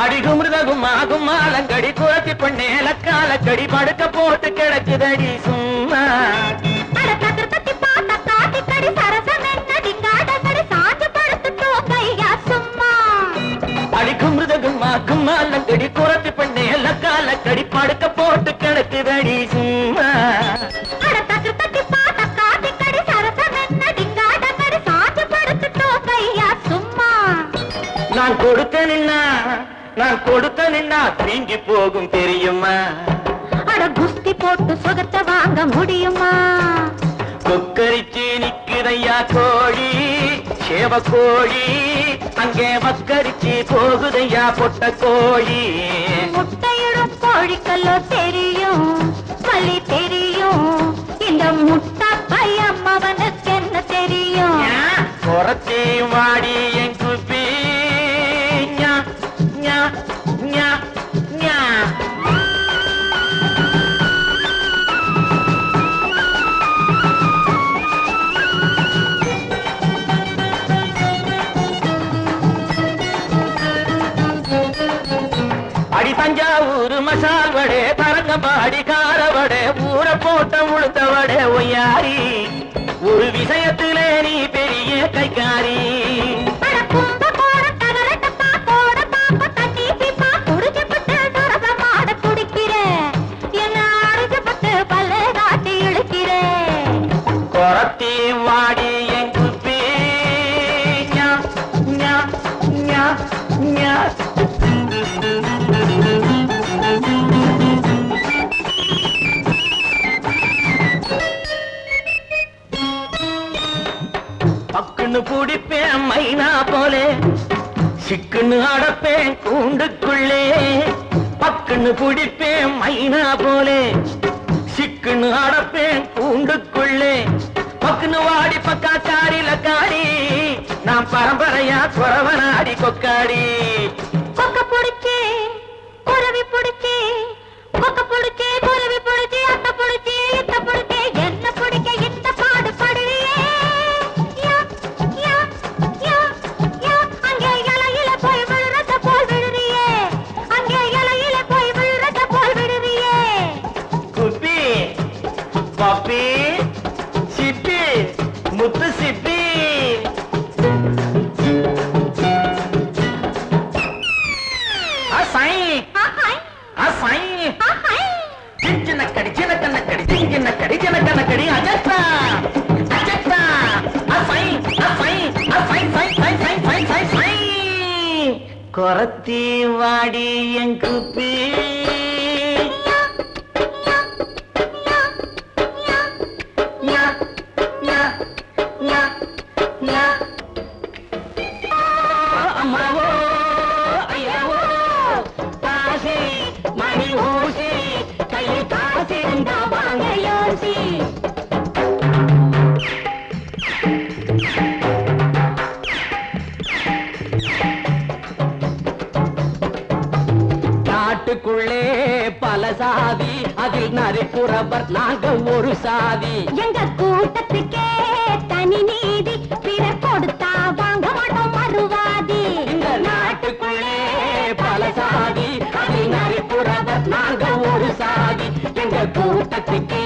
அடிகுமிருதகும் ஆகும் மாலங்கடி குரத்தி பண்ணேல காலக்கடி படுக்க போட்டு கிடக்குதடி சும்மா அடிகுமிருதகும் ஆகும் மாலங்கடி குரத்தி பண்ணேல காலக்கடி படுக்க போட்டு கிடக்குதடி சும்மா நான் கொடுத்த நின்னா தீங்கி போகும் தெரியுமா அட குஸ்தி போட்டு சுகத்தை வாங்க முடியுமா கொக்கரிச்சு நிக்கிறையா கோழி சேவ கோழி அங்கே வக்கரிச்சு போகுதையா பொட்ட கோழி முட்டையிடும் கோழிக்கல்லோ தெரியும் பள்ளி தெரியும் இந்த முட்டை பையன் அவனுக்கு என்ன தெரியும் குறத்தி வாடி என் குப்பி அடி தஞ்சாவூர் மசால் வடை தரங்கம்பாடி கார வடை ஊற போட்ட உளுத்த வடை ஒய்யாரி ஒரு விஷயத்திலே நீ பெரிய கைக்காரி குறத்தி வாடி என் குப்பி பக்குன்னு பிடிப்பேன் மைனா போலே சிக்குன்னு அடப்பேன் கூண்டுக்குள்ளே பக்குன்னு பிடிப்பேன் மைனா போலே சிக்குன்னு அடப்பேன் கூண்டுக்குள்ளே பக்குன்னு வாடி பக்கா காரில காரி நான் பரம்பரையா குறவனாடி கொக்காடி கொக்க பிடிச்சி குறவி பிடிச்சி கொக்க பிடிச்சி குறவி பிடிச்சி அத்தை பிடிச்சி இத்த பிடிச்சி என்ன பிடிக்க இந்த பாடு படுவியே அங்கே இலையில போய் விழுறத போல் விழுறியே அங்கே இலையில போய் விழுறத போல் விழுறியே குப்பி பப்பி சிப்பி முத்து சிப்பி குறத்தி வாடி என் குப்பி அம்மாவோ ஐயாவோ காசி மணி ஊசி கையில் காசி இருந்தா வாங்க யோசி நாட்டுக்குள்ளே பல சாதி அதில் நரிப்புறவர் நாங்க ஒரு சாதி எங்க கூட்டத்துக்கே தனி நீதி பிற கொடுத்தா வாங்க மாட்டோம் மறுவாதி இந்த நாட்டுக்குள்ளே பல சாதி அதில் நரிப்புறவர் நாங்க ஒரு சாதி எங்க கூட்டத்துக்கே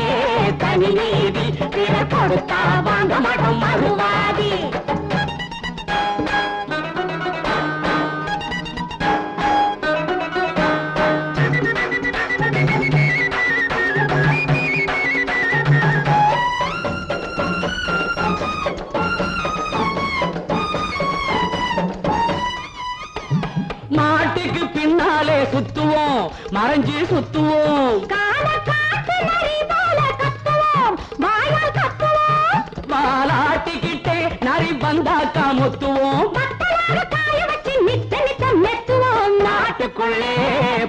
தனி நீதி பிற கொடுத்தா வாங்க மாட்டோம் மறுவாதி மாட்டுக்கு பின்னாலே சுத்துவோம் மறைஞ்சு சுத்துவோம் மாலாட்டிக்கிட்டே நரி பந்தாக்கா முத்துவோம் நாட்டுக்குள்ளே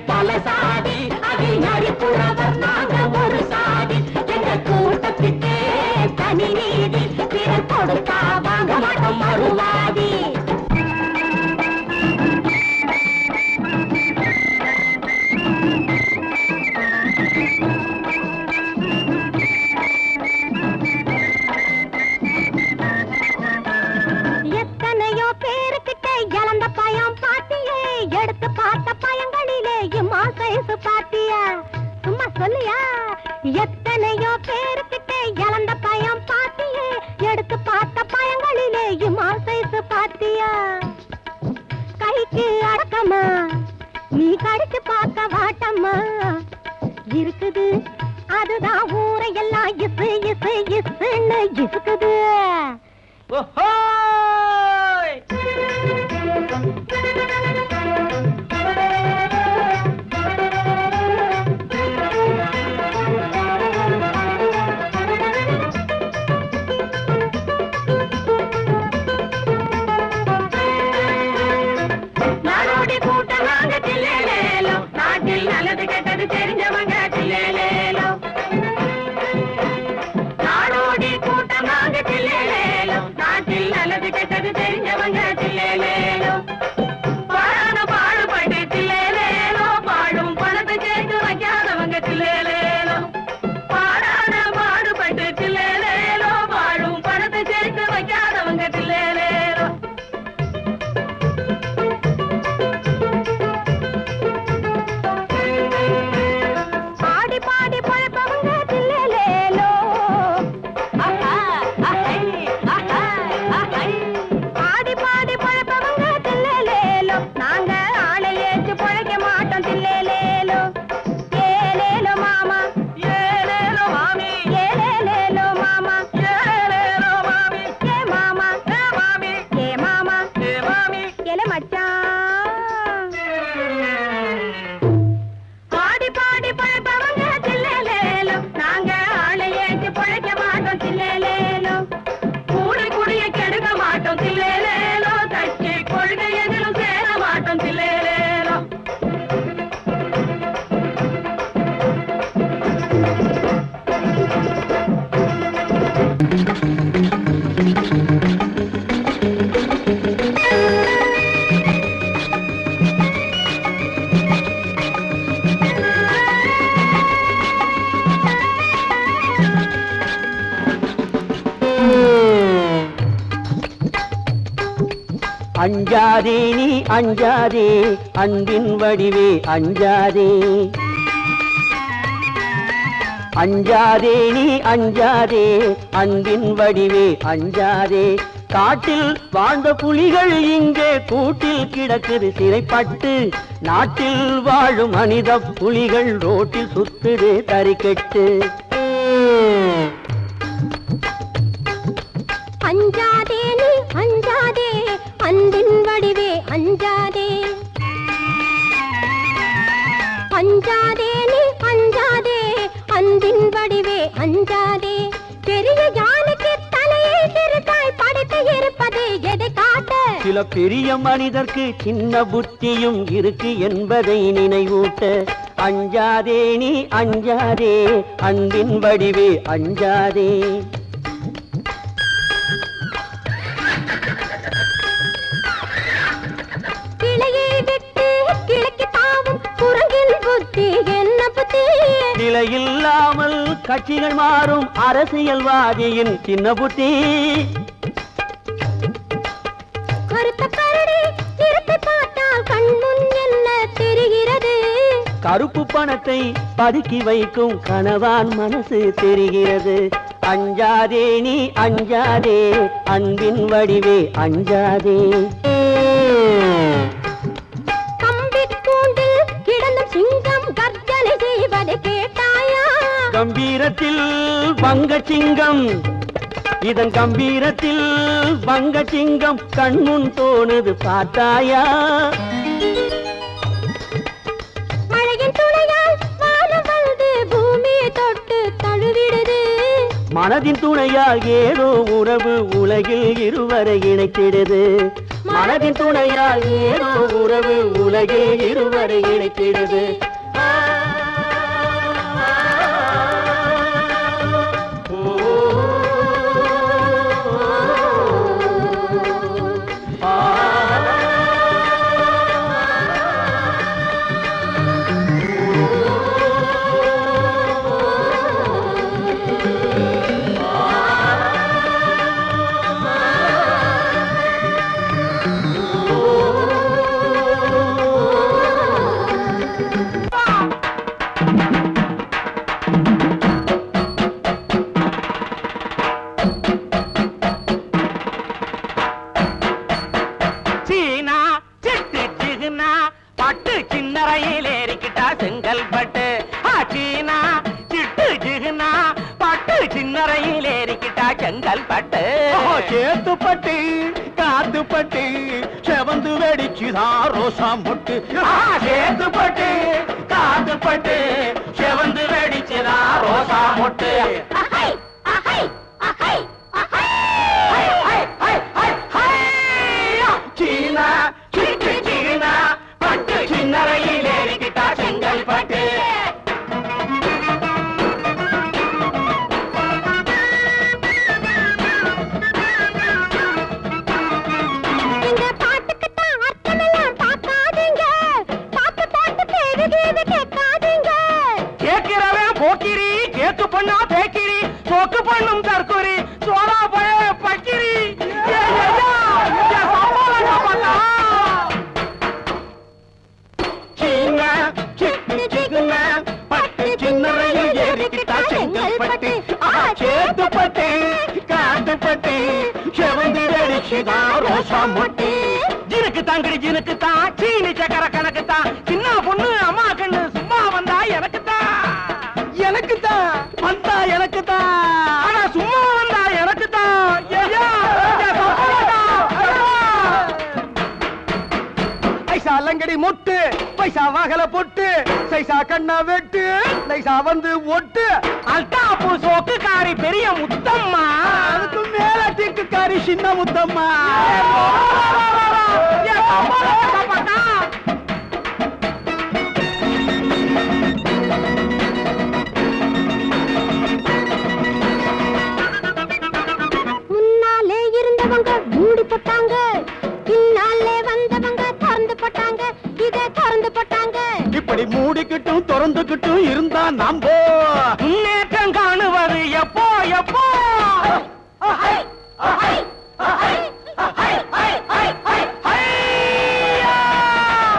பல சாதி அதில் நரிப்புறவர் நாங்க ஒரு சாதி எங்க கூட்டத்துக்கே தனி நீதி பிறர் கொடுத்தா வாங்க மாட்டோம் மறுவாதி எத்தனையோ பேருக்கிட்ட இழந்த பயம் பாட்டியே எடுத்து பார்த்த நீ கடிச்சு பார்க்க வாட்டம்மா இருக்குது அதுதான் ஊரையெல்லாம் இசு இசு இசுன்னு இசுக்குது. நாடோடி கூட்டம் நாங்க தில்லேலேலோ, நாட்டில் நல்லது கெட்டது தெரிஞ்சவங்க தில்லேலேலோ. நாடோடி கூட்டம் நாங்க தில்லேலேலோ, நாட்டில் நல்லது கெட்டது தெரிஞ்சவங்க தில்லேலேலோ. பாடான பாடுபட்டு தில்லேலேலோ, பாடும் பணத்தை சேர்த்து வைக்காதவங்க தில்லேலேலோ. பாடான பாடுபட்டு தில்லேலேலோ, பாடும் பணத்தை சேர்த்து வைக்காதவங்க தில்லேலேலோ. பாடி பாடி பழப்பவங்க தில்லேலேலோ. பாடி பாடி பழப்பவங்க தில்லேலேலோ, நாங்க ஆளை ஏற்று பொழைக்க மாட்டோம் தில்லேலேலோ. ஏலேலோ மாமா, ஏலேலோ மாமி, ஏலேலேலோ மாமா, ஏலேலோ மாமி, ஏ மாமா, ஏ மாமி, ஏ மாமா, ஏ மாமி. ஏலே மச்சான். பாடி பாடி பழப்பவங்க தில்லேலேலோ, நாங்க ஆளை ஏற்று பொழைக்க மாட்டோம் தில்லேலேலோ. கூடி குடிய கெடுக்க மாட்டோம் தில்லேலேலோ, கட்சி கொள்கை எதிலும் சேர மாட்டோம் தில்லேலேலோ. அஞ்சாதே நீ அஞ்சாதே அன்பின் வடிவே அஞ்சாதே. அஞ்சாதே நீ அஞ்சாதே அன்பின் வடிவே அஞ்சாதே. காட்டில் வாழ்ந்த புலிகள் இங்கே கூட்டில் கிடக்குது சிறைப்பட்டு. நாட்டில் வாழும் மனித புலிகள் ரோட்டில் சுத்துது தறிக்கெட்டு. அஞ்சாதே நீ அஞ்சாதே அன்பின் வடிவே அஞ்சாதே. அஞ்சாதே நீ அஞ்சாதே அன்பின் வடிவே அஞ்சாதே. பெரிய யானைக்கு தலையை சிறுதாய் படைத்து இருப்பது எதை காட்ட? சில பெரிய மனிதர்க்கு சின்ன புத்தியும் இருக்கு என்பதை நினைவூட்ட. அஞ்சாதே நீ அஞ்சாதே அன்பின் வடிவே அஞ்சாதே. கிளையை விட்டு கிழக்கு தாவும் குரங்கின் புத்தி என்ன புத்தி? நிலையில்லாமல் கட்சிகள் மாறும் அரசியல்வாதியின் சின்ன புத்தி. கருத்த கரடி நிறத்தை பார்த்தால் கண்முன் என்ன தெரிகிறது? கருப்பு பணத்தை பதுக்கி வைக்கும் கணவான் மனசு தெரிகிறது. அஞ்சாதே நீ அஞ்சாதே அன்பின் வடிவே அஞ்சாதே. கம்பிக் கூண்டில் கிடந்த சிங்கம் கர்ஜனை செய்வதை கேட்டாயா? கம்பீரத்தில் வங்கச்சிங்கம், இதன் கம்பீரத்தில் வங்கச்சிங்கம் கண்முன் தோணுது பார்த்தாயா? மழையின் துணையால் வானம் வந்து பூமியை தொட்டு தழுவிடுது. மனதின் துணையால் ஏதோ உறவு உலகில் இருவரை இணைத்திடுது. மனதின் துணையால் ஏதோ உறவு உலகில் இருவரை இணைத்திடுது. பட்டு சின்ன ரயில் ஏறிக்கிட்டா செங்கல்பட்டு சீனா சிட்டு ஜிகுனா பட்டு சின்ன ரயில் ஏறிக்கிட்டா செங்கல்பட்டு சேத்துப்பட்டு காத்துப்பட்டு செவந்து வெடிச்சுதான் ரோசா மொட்டு சேத்துப்பட்டு காத்துப்பட்டு செவந்து வெடிச்சுதான் ரோசா மொட்டு அஹை அஹை அஹை அஹை சீனா சிட்டு சீனா பட்டு சின்ன ரயில் ஏறிக்கிட்டா செங்கல்பட்டு இந்த பாட்டுக்குத்தான் அர்த்தமெல்லாம் பார்க்காதீங்க பாட்டு பாட்டு பேரு கீது கேட்காதீங்க கேட்கிறவன் போக்கிரி கேக்கு பண்ணா பேக்கிரி சோக்கு பண்ணும் தற்கொரி சோடா பய பக்கிரி சீனா சிட்டு சிகுனா பட்டு சின்ன ரயில் ஏறிக்கிட்டா செங்கல்பட்டு சேத்துப்பட்டு காத்துப்பட்டு செவந்து வெடிச்சுதான் ரோசா மொட்டு ஜினுக்கு தாங்கடி ஜினுக்கு தான் சீனி சக்கர கணக்கு தான் சின்ன பொண்ணு அம்மா கண்ணு சும்மா வந்தா எனக்கு தான் எனக்கு தான் வந்தா எனக்கு தான் ஆனா சும்மா வந்தா எனக்கு தான் பைசா லங்கடி மொட்டு பைசா வாகல பொட்டு சைசா கண்ணா வெட்டு நைசா வந்து ஒட்டு அல்தாப்பு சோக்கு காரி பெரிய முத்தம்மா அதுக்கு மேல டிக்குக்காரி சின்ன முத்தம்மா முன்னாலே இருந்தவங்க மூடி போட்டாங்க பின்னாலே வந்தவங்க திறந்து போட்டாங்க இதை திறந்து போட்டாங்க இப்படி மூடிக்கிட்டும் திறந்துக்கிட்டும் இருந்தா நம்போ முன்னேற